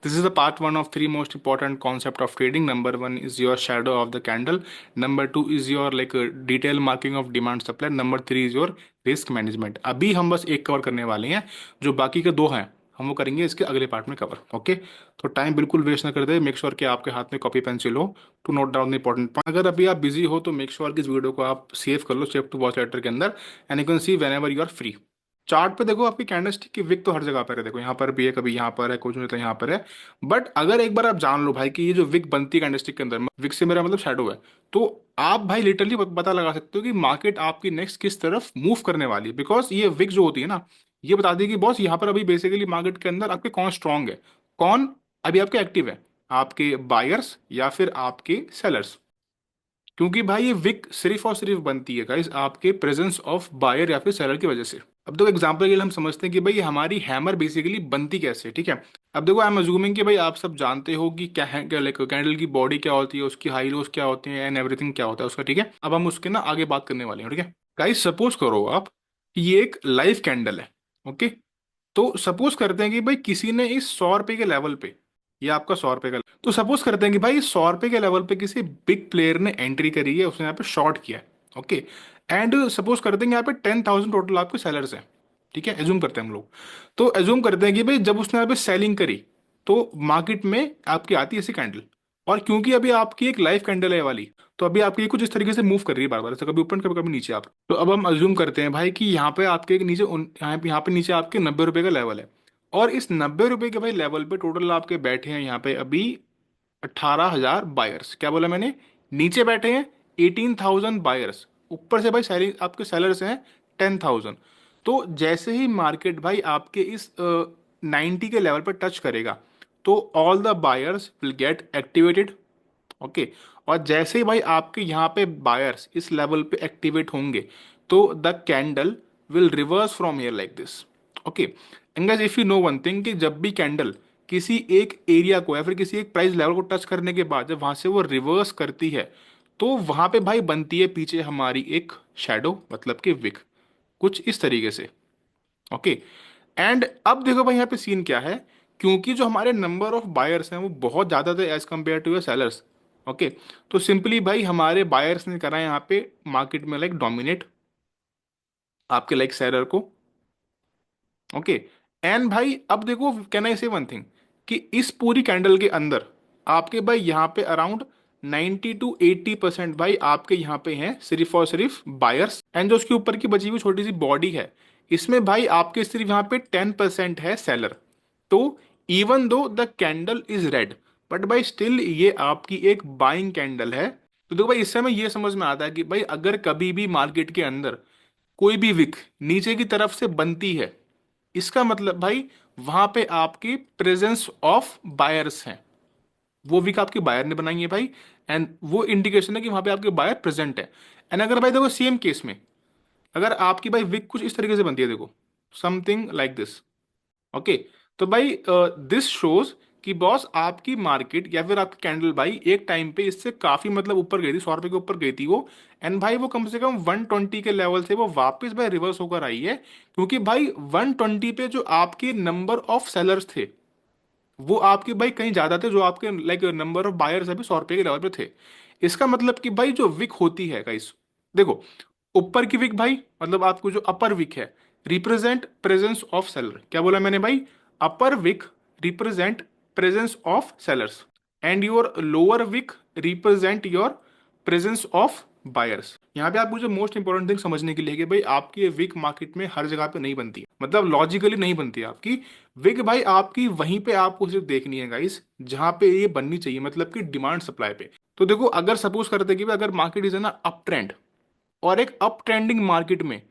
This is the part one of three most important concept of trading. Number one is your shadow of the candle. Number two is your like detail marking of demand supply. Number three is your risk management. अभी हम बस एक cover करने वाले हैं, जो बाकी के दो हैं हम वो करेंगे इसके अगले पार्ट में कवर. ओके, तो टाइम बिल्कुल वेस्ट ना कर दे. मेक श्योर कि आपके हाथ में कॉपी पेंसिल हो to note down the important point. अगर अभी आप बिजी हो तो मेक श्योर कि इस वीडियो को आप सेव कर लो, सेव टू वॉच लेटर के अंदर, and you can see whenever you are free. Chart पे देखो आपकी कैंडलस्टिक की विक तो हर जगह पर है. देखो यहाँ पर भी है, कभी यहाँ पर है, कुछ नहीं तो यहाँ पर है. बट अगर एक बार आप जान लो भाई कि ये जो विक बनती है कैंडलस्टिक के अंदर, विक से मेरा मतलब शैडो है, तो आप भाई लिटरली पता लगा सकते हो कि मार्केट आपकी नेक्स्ट किस तरफ मूव करने वाली है. बिकॉज ये विक जो होती है ना, ये बता देगी बॉस यहाँ पर अभी बेसिकली मार्केट के अंदर आपके कौन स्ट्रांग है, कौन अभी आपके एक्टिव है, आपके बायर्स या फिर आपके सेलर्स. क्योंकि भाई ये विक सिर्फ और सिर्फ बनती है गाइस आपके प्रेजेंस ऑफ बायर या फिर सेलर की वजह से. अब देखो एग्जांपल के लिए हम समझते हैं कि भाई हमारी हैमर बेसिकली बनती कैसे है, ठीक है. अब देखो आई एम अज्यूमिंग कि भाई आप सब जानते हो कि क्या है, क्या लाइक कैंडल की बॉडी क्या होती है, उसकी हाई लोज क्या होते हैं, एंड एवरीथिंग क्या होता है उसका, ठीक है. अब हम उसके ना आगे बात करने वाले हैं, ठीक है. गाइस सपोज करो आप कि ये एक लाइव कैंडल है. ओके, तो सपोज करते हैं कि भाई किसी ने इस 100 रुपए के लेवल पे, ये आपका 100 रुपए का, तो सपोज करते हैं कि भाई 100 रुपए के लेवल पे किसी बिग प्लेयर ने एंट्री करी है, उसने यहाँ पे शॉर्ट किया है. ओके, एंड सपोज करते हैं कि यहाँ पे 10,000 टोटल आपके सेलर्स हैं, ठीक है. एज्यूम करते हैं हम लोग, तो एज्यूम करते हैं कि भाई जब उसने यहाँ पे सेलिंग करी तो मार्केट में आपकी आती है ऐसी कैंडल, और क्योंकि अभी आपकी एक लाइव कैंडल है ये वाली, तो अभी आपकी कुछ इस तरीके से मूव कर रही है बार बार, ऐसे कभी ऊपर कभी कभी नीचे आप. तो अब हम अज्यूम करते हैं भाई कि यहाँ पे आपके एक नीचे यहाँ पे नीचे आपके 90 रुपए का लेवल है, और इस 90 रुपए के भाई लेवल पे टोटल आपके बैठे हैं यहाँ पे अभी 18,000 बायर्स. क्या बोला मैंने, नीचे बैठे हैं 18,000 बायर्स, ऊपर से भाई सेलिंग आपके सेलर्स हैं 10,000. तो जैसे ही मार्केट भाई आपके इस 90 के लेवल पर टच करेगा तो all the buyers will get activated. Okay, और जैसे ही भाई आपके यहाँ पे बायर्स इस लेवल पे एक्टिवेट होंगे तो the candle will reverse from here like this. Okay, and guys if you know one thing कि जब भी कैंडल किसी एक एरिया को या फिर किसी एक प्राइस लेवल को टच करने के बाद जब वहां से वो रिवर्स करती है तो वहां पे भाई बनती है पीछे हमारी एक शेडो, मतलब कि विक, कुछ इस तरीके से. ओके, एंड अब देखो भाई यहाँ पे सीन क्या है, क्योंकि जो हमारे नंबर ऑफ बायर्स हैं वो बहुत ज़्यादा थे as compared to your sellers. Okay, तो सिंपली भाई हमारे बायर्स ने करा यहाँ पे मार्केट में लाइक डोमिनेट आपके लाइक सेलर को. ओके, एंड भाई अब देखो कैन आई से वन थिंग कि इस पूरी कैंडल के अंदर आपके भाई यहाँ पे अराउंड 90 to 80% भाई आपके यहाँ पे हैं सिर्फ और सिर्फ बायर्स, एंड जो उसके ऊपर की बची हुई छोटी सी बॉडी है इसमें भाई आपके सिर्फ यहाँ पे 10% है सेलर. तो even though the candle is red, but भाई स्टिल ये आपकी एक बाइंग कैंडल है. तो देखो भाई इससे हमें ये समझ में आता है कि भाई अगर कभी भी मार्केट के अंदर कोई भी विक नीचे की तरफ से बनती है, इसका मतलब भाई वहां पे आपकी प्रेजेंस ऑफ बायर्स हैं, वो विक आपके बायर ने बनाई है भाई, एंड वो इंडिकेशन है कि वहां पे आपके बायर प्रेजेंट है. एंड अगर भाई देखो सेम केस में अगर आपकी भाई विक कुछ इस तरीके से बनती है, देखो समथिंग लाइक दिस. ओके, तो भाई दिस शोज कि बॉस आपकी मार्केट या फिर आपकी कैंडल भाई एक टाइम पे इससे काफी मतलब ऊपर गई थी, 100 रुपए के ऊपर गई थी वो, एंड भाई वो कम से कम 120 के लेवल से वो वापस भाई रिवर्स होकर आई है, क्योंकि भाई 120 पे जो आपके नंबर ऑफ सेलर्स थे वो आपके भाई कहीं ज्यादा थे, जो आपके लाइक नंबर ऑफ बायर्स अभी 100 रुपए के लेवल पे थे. इसका मतलब कि भाई जो विक होती है गाइस, देखो ऊपर की विक भाई मतलब आपको जो अपर विक है रिप्रेजेंट प्रेजेंस ऑफ सेलर. क्या बोला मैंने भाई, upper wick represent presence of sellers, and your lower wick represent your presence of buyers. यहाँ पे आपको जो मोस्ट इंपॉर्टेंट थिंग समझने के लिए कि भाई आपकी विक मार्केट में हर जगह पे नहीं बनती है, मतलब लॉजिकली नहीं बनती है आपकी विक भाई. आपकी वहीं पे आपको सिर्फ देखनी है गाइस जहां पे ये बननी चाहिए, मतलब कि डिमांड सप्लाई पे. तो देखो अगर सपोज करते हैं कि भाई अगर मार्केट इज है ना अप ट्रेंड, और एक अप ट्रेंडिंग मार्केट में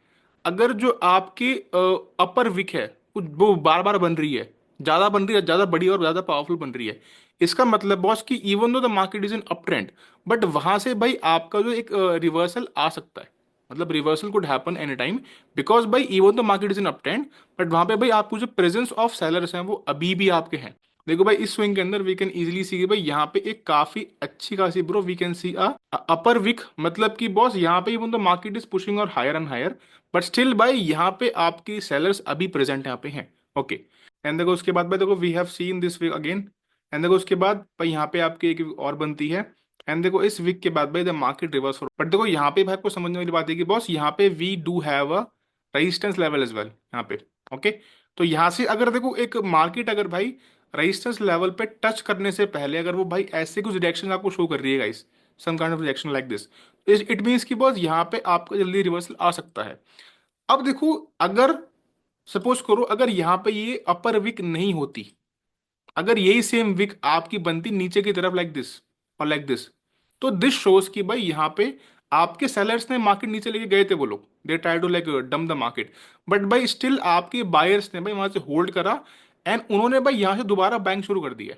अगर जो आपकी अपर विक है वो बार बार बन रही है, ज्यादा बन रही है, ज्यादा बड़ी और ज्यादा पावरफुल बन रही है, इसका मतलब बॉस कि even though the market is in up trend, but वहां से भाई आपका जो एक रिवर्सल आ सकता है, मतलब reversal could happen any time, because भाई even the market is in up trend, but वहां पे भाई आपको जो प्रेजेंस ऑफ सेलर्स हैं वो अभी भी आपके हैं. देखो भाई इस स्विंग के अंदर वी कैन इजीली सी भाई यहाँ पे एक काफी अच्छी खासी bro we can see upper wick, मतलब कि बॉस यहाँ पे even the market is pushing और higher and higher, but still भाई यहाँ पे आपकी सेलर्स अभी प्रेजेंट यहाँ पे हैं. ओके, एंड देखो उसके बाद भाई देखो we have seen this wick again and देखो उसके बाद भाई यहाँ पे आपकी एक और बनती है। एंड देखो इस वीक के बाद भाई द मार्केट रिवर्स, बट देखो यहाँ पे भाई आपको समझने वाली बात है कि बॉस यहाँ पे we do have a resistance level as well यहाँ पे। ओके, तो यहाँ से अगर देखो एक मार्केट अगर भाई रेजिस्टेंस लेवल पे टच करने से पहले अगर वो भाई ऐसे कुछ रिएक्शन आपको शो कर रही है guys, some kind of reaction like this, it means कि बॉस यहाँ पे आपका जल्दी रिवर्सल आ सकता है। अब देखो अगर सपोज करो अगर यहाँ पे ये अपर विक नहीं होती, अगर यही सेम विक आपकी बनती नीचे की तरफ लाइक दिस और लाइक दिस, तो दिस शोज कि भाई यहाँ पे आपके सेलर्स ने मार्केट नीचे लेके गए थे, वो लोग they try to like dump the market, but भाई स्टिल आपके बायर्स ने भाई वहां से होल्ड करा एंड उन्होंने भाई यहाँ से दोबारा बाइंग शुरू कर दिया।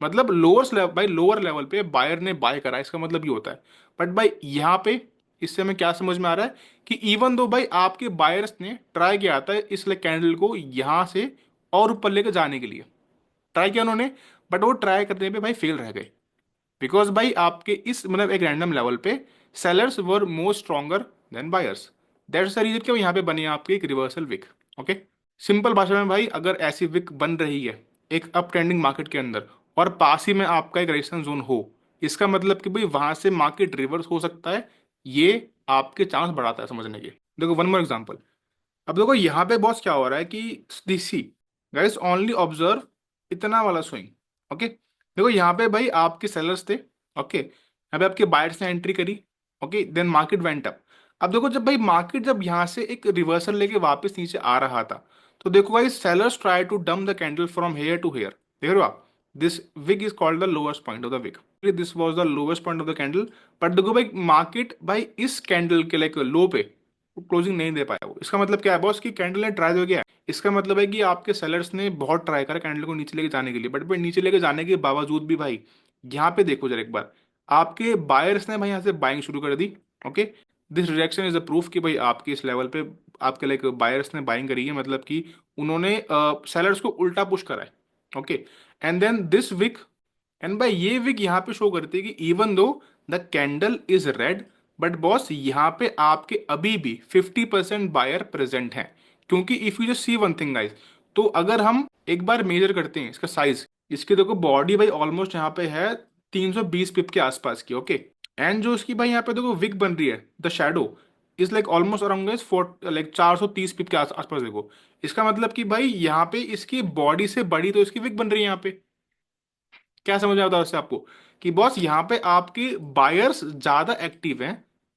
मतलब लोअर लेवल भाई, लोअर लेवल पे बायर ने बाय करा, इसका मतलब ये होता है। बट भाई यहाँ पे इससे हमें क्या समझ में आ रहा है कि इवन दो भाई आपके बायर्स ने ट्राई किया था इस कैंडल को यहाँ से और ऊपर लेके जाने के लिए, ट्राई किया उन्होंने, बट वो ट्राई करने पे भाई फेल रह गए। बिकॉज भाई आपके इस मतलब एक रैंडम लेवल पे sellers were more stronger than buyers, that's the reason कि यहाँ पे बनी है आपकी एक रिवर्सल विक। ओके, सिंपल भाषा में भाई अगर ऐसी विक बन रही है एक अप ट्रेंडिंग मार्केट के अंदर और पास ही में आपका एक रेजिस्टेंस जोन हो, इसका मतलब कि भाई वहां से मार्केट रिवर्स हो सकता है, ये आपके चांस बढ़ाता है समझने के। देखो वन मोर एग्जांपल, अब देखो यहाँ पे बॉस क्या हो रहा है कि सी गाइस ओनली ऑब्जर्व इतना वाला स्विंग। ओके, देखो यहाँ पे भाई आपके सेलर्स थे, ओके, यहाँ पे आपके बायर्स ने एंट्री करी, okay, then market went up. अब देखो जब भाई मार्केट जब यहाँ से एक रिवर्सल लेके वापस नीचे आ रहा था, तो देखो भाई sellers try to dump the candle from here to here, देख रहे हो आप, this wick is called the lowest point of the wick, this was the lowest point of the candle. But देखो भाई मार्केट भाई इस कैंडल के like low पे क्लोजिंग नहीं दे पाया वो, इसका मतलब क्या है बॉस कि कैंडल ने ट्राई हो गया, इसका मतलब है कि आपके सेलर्स ने बहुत ट्राई करा कैंडल को नीचे लेके जाने के लिए, बट भाई नीचे लेके जाने के बावजूद भी भाई यहाँ पे देखो जरा एक बार, आपके बायर्स ने भाई यहाँ से बाइंग शुरू कर दी। Okay, this reaction is a proof कि भाई आपके इस लेवल पे आपके लाइक बायर्स ने बाइंग करी है, मतलब कि उन्होंने सेलर्स को उल्टा पुश करा है। Okay, and then this wick, and भाई ये विक यहाँ पे शो करती है कि even though the candle is red, but boss यहाँ पे आपके अभी भी 50% बायर प्रेजेंट हैं। क्योंकि if you just see one thing guys, तो अगर हम एक बार मेजर करते हैं इसका साइज, इसकी देखो बॉडी भाई ऑलमोस्ट यहाँ पे है 320 पिप के आसपास की। ओके, एंड जो इसकी भाई यहाँ पे देखो विक बन रही है the shadow is like almost around four like 430 पिप के आसपास देखो, इसका मतलब कि भाई यहाँ पे इसकी बॉडी से बड़ी तो इसकी विक बन रही है यहाँ पे। क्या समझ में आता है उससे आपको कि बॉस यहाँ पे आपके बायर्स ज्यादा एक्टिव हैं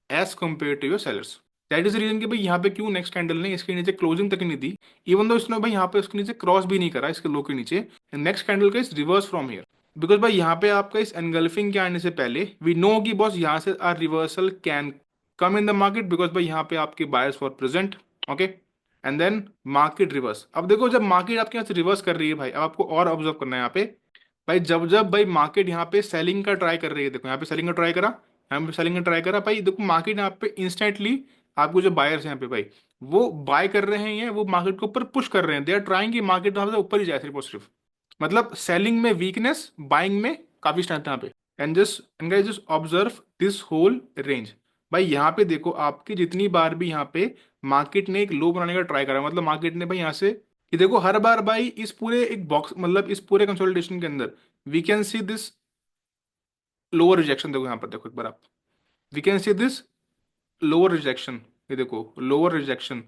as compared to your sellers. That is reason कि भाई यहाँ पे क्यों नेक्स्ट कैंडल ने इसके नीचे क्लोजिंग तक नहीं दी, इवन दो इसने भाई यहाँ पे उसके नीचे क्रॉस भी नहीं करा इसके लो के नीचे, नेक्स्ट कैंडल का इस रिवर्स फ्रॉम हियर। बिकॉज भाई यहाँ पे आपका इस एनगल्फिंग के आने से पहले वी नो कि बॉस यहाँ से our reversal can come in the market, because भाई यहाँ पे आपके buyers for present. Okay, and then market reverse. अब देखो जब मार्केट आपके यहाँ से रिवर्स कर रही है भाई, अब आपको और ऑब्जर्व करना है यहाँ पे, भाई जब जब भाई मार्केट यहाँ पे सेलिंग का ट्राई कर रही है, देखो यहाँ पे सेलिंग का ट्राई करा, यहाँ पे सेलिंग का ट्राई करा, भाई देखो मार्केट यहाँ पे इंस्टेंटली आपको जो बायर्स हैं यहाँ पे भाई वो बाय कर रहे हैं, वो मार्केट को ऊपर पुश कर रहे हैं, दे आर ट्राइंग कि मार्केट यहाँ से ऊपर ही जाए सिर्फ और सिर्फ। मतलब सेलिंग में वीकनेस, बाइंग में काफी स्ट्रेंथ यहाँ पे। And just observe this whole range. भाई यहाँ पे देखो आपकी जितनी बार भी यहाँ पे मार्केट ने एक लो बनाने का ट्राई करा, मतलब मार्केट ने भाई यहाँ से कि देखो हर बार भाई इस पूरे एक बॉक्स मतलब इस पूरे कंसोलिडेशन के अंदर we can see this lower rejection. देखो यहाँ पर देखो एक बार आप, we can see this lower rejection, ये देखो lower rejection,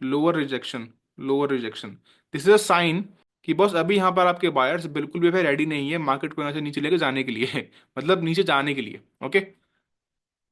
lower rejection, lower rejection. This is a sign कि बॉस अभी यहाँ पर आपके बायर्स बिल्कुल भी भाई रेडी नहीं है मार्केट को यहाँ से नीचे लेके जाने के लिए मतलब नीचे जाने के लिए। ओके,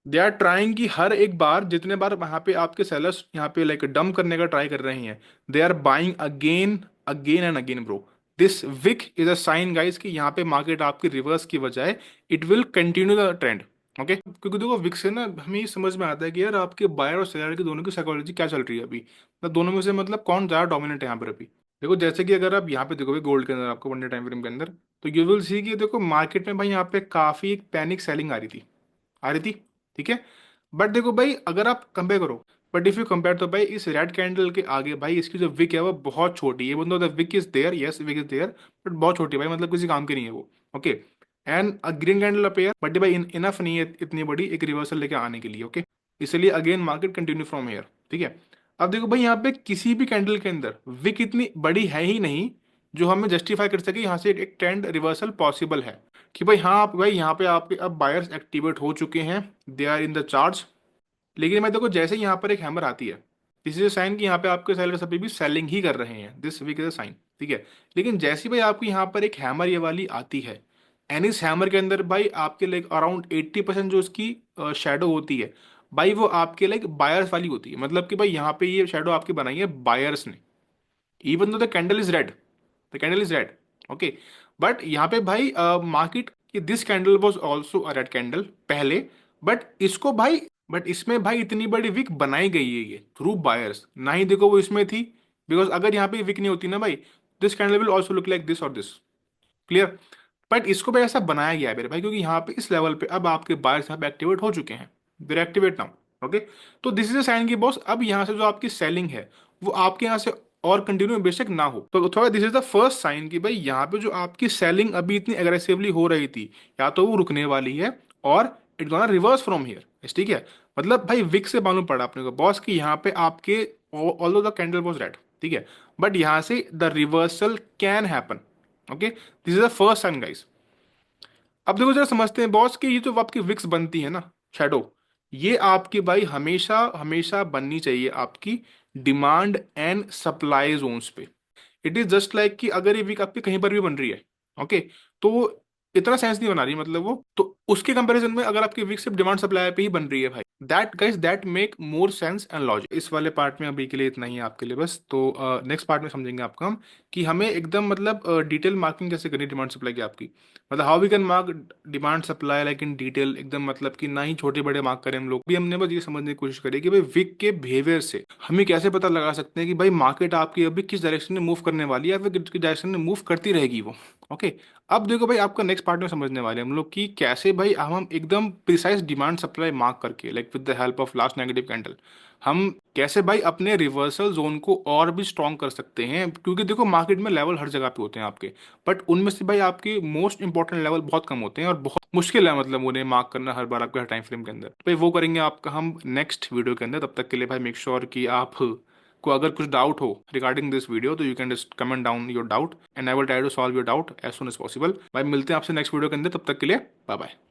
दे आर ट्राइंग कि हर एक बार जितने बार वहां पे आपके सेलर्स यहाँ पे लाइक डंप करने का ट्राई कर रहे हैं, they are buying again again and again bro. This wick is a sign guys कि यहाँ पे मार्केट आपकी रिवर्स की बजाय it will continue the trend. Okay, क्योंकि देखो विक से ना हमें ये समझ में आता है कि यार आपके बायर और सेलर की दोनों की साइकोलॉजी क्या चल रही है अभी, मतलब दोनों में से मतलब कौन ज्यादा डोमिनेंट है यहाँ पर अभी। देखो जैसे कि अगर आप यहाँ पे देखोगे गोल्ड के अंदर आपको वन डे टाइम फ्रेम के अंदर, तो यू विल सी कि देखो मार्केट में भाई यहाँ पे काफी एक पैनिक सेलिंग आ रही थी, आ रही थी, ठीक है। बट देखो भाई अगर आप कंपेयर करो, बट इफ यू कंपेयर तो भाई इस रेड कैंडल के आगे भाई इसकी जो विक है वो बहुत छोटी है, बंदो the wick is there, yes wick is there, but बहुत छोटी है भाई, मतलब किसी काम की नहीं है वो। Okay, and a green candle appear, but भाई इनफ नहीं है इतनी बड़ी एक रिवर्सल लेके आने के लिए। ओके, इसलिए again market continue from here, ठीक है। अब देखो भाई यहाँ पे किसी भी कैंडल के अंदर विक इतनी बड़ी है ही नहीं जो हमें जस्टिफाई कर सके यहाँ से एक ट्रेंड रिवर्सल पॉसिबल है, कि भाई हाँ आप भाई यहाँ पे आपके अब बायर्स एक्टिवेट हो चुके हैं, they are in the charge. लेकिन मैं देखो जैसे ही यहाँ पर एक हैमर आती है, दिस इज अ साइन कि यहाँ पे आपके सेलर्स अभी भी सेलिंग ही कर रहे हैं, this wick is a sign, ठीक है। लेकिन जैसे ही भाई आपको यहाँ पर एक हैमर ये वाली आती है, एंड इस हैमर के अंदर भाई आपके लाइक अराउंड 80% जो उसकी शेडो होती है भाई, वो आपके लाइक बायर्स वाली होती है। मतलब कि भाई यहाँ पे ये शेडो आपकी बनाई है बायर्स ने, even though the candle is red, the candle is red, okay. But यहाँ पे भाई market, this candle was also a red candle पहले, बट इसको भाई, बट इसमें भाई इतनी बड़ी विक बनाई गई है ये थ्रू बायर्स, ना ही देखो वो इसमें थी, बिकॉज अगर यहाँ पे विक नहीं होती ना भाई, this candle will also look like this और दिस, क्लियर। बट इसको भाई ऐसा बनाया गया है मेरे भाई, क्योंकि यहाँ पे इस लेवल पे अब आपके बायर्स यहाँ पे एक्टिवेट हो चुके हैं, देर एक्टिवेट नाउ, ओके। तो दिस इज अ साइन की बॉस अब यहाँ से जो आपकी सेलिंग है वो आपके यहाँ से और कंटिन्यू बेशक ना हो, तो थोड़ा this is the first sign कि भाई यहाँ पे जो आपकी सेलिंग अभी इतनी एग्रेसिवली हो रही थी, या तो वो रुकने वाली है, और it gonna reverse from here, ठीक है। मतलब भाई विक से मालूम पड़ा अपने को बॉस कि यहाँ पे आपके although the candle was red, ठीक है, बट यहाँ से the reversal can happen, okay. This is the first sign guys. अब देखो जरा समझते हैं बॉस कि ये जो आपकी विक्स बनती है ना, शैडो, ये आपकी भाई हमेशा हमेशा बननी चाहिए आपकी डिमांड एंड सप्लाई जोन्स पे। इट इज जस्ट लाइक कि अगर ये वीक आपकी कहीं पर भी बन रही है, ओके, तो वो इतना सेंस नहीं बना रही, मतलब वो तो उसके कंपैरिजन में अगर आपकी वीक सिर्फ डिमांड सप्लाई पे ही बन रही है भाई, that guys that make more sense and logic. इस वाले पार्ट में अभी के लिए इतना ही है आपके लिए बस, तो नेक्स्ट पार्ट में समझेंगे आपको हम कि हमें एकदम मतलब डिटेल मार्किंग कैसे करनी डिमांड सप्लाई की आपकी, मतलब how we can mark demand supply like in detail एकदम, मतलब कि ना ही छोटे बड़े मार्क करें हम लोग भी। हमने बस ये समझने की कोशिश करी कि भाई विक के बिहेवियर से हमें कैसे पता लगा सकते हैं कि भाई मार्केट आपकी अभी किस डायरेक्शन में मूव करने वाली है, या फिर किस डायरेक्शन में मूव करती रहेगी वो, ओके। अब देखो भाई आपका नेक्स्ट पार्ट में समझने वाले हैं हम लोग कि कैसे भाई हम एकदम प्रिसाइज डिमांड सप्लाई मार्क करके like with the help of last negative candle हम कैसे भाई अपने रिवर्सल जोन को और भी स्ट्रॉन्ग कर सकते हैं। क्योंकि देखो मार्केट में लेवल हर जगह पे होते हैं आपके, बट उनमें से भाई आपके मोस्ट इंपॉर्टेंट लेवल बहुत कम होते हैं और बहुत मुश्किल है मतलब उन्हें मार्क करना हर बार आपके हर टाइम फ्रेम के अंदर। तो भाई वो करेंगे आपका हम नेक्स्ट वीडियो के अंदर। तब तक के लिए भाई मेक श्योर कि आप को अगर कुछ डाउट हो रिगार्डिंग दिस वीडियो तो you can just comment down your doubt and I will try to solve your doubt as soon as possible. भाई मिलते हैं आपसे नेक्स्ट वीडियो के अंदर, तब तक के लिए बाय बाय।